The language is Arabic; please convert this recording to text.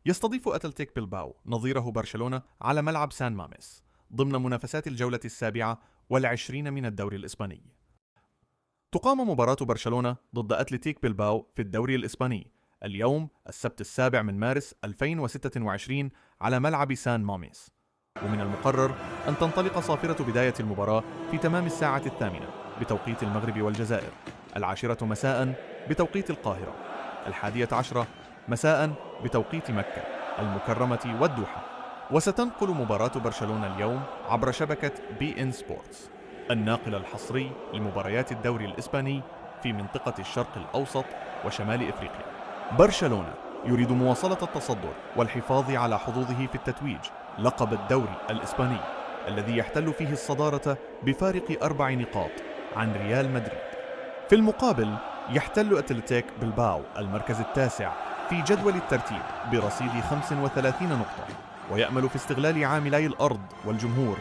يستضيف أتلتيك بلباو نظيره برشلونة على ملعب سان ماميس ضمن منافسات الجولة السابعة والعشرين من الدوري الإسباني. تقام مباراة برشلونة ضد أتلتيك بلباو في الدوري الإسباني اليوم السبت 7 من مارس 2026 على ملعب سان ماميس، ومن المقرر أن تنطلق صافرة بداية المباراة في تمام الساعة 8 بتوقيت المغرب والجزائر، 10 مساء بتوقيت القاهرة، 11 مساء بتوقيت مكة المكرمة والدوحة. وستنقل مباراة برشلونة اليوم عبر شبكة بي إن سبورتس الناقل الحصري لمباريات الدوري الإسباني في منطقة الشرق الأوسط وشمال إفريقيا. برشلونة يريد مواصلة التصدر والحفاظ على حظوظه في التتويج لقب الدوري الإسباني الذي يحتل فيه الصدارة بفارق 4 نقاط عن ريال مدريد. في المقابل يحتل أتلتيك بلباو المركز التاسع في جدول الترتيب برصيد 35 نقطة، ويأمل في استغلال عاملي الأرض والجمهور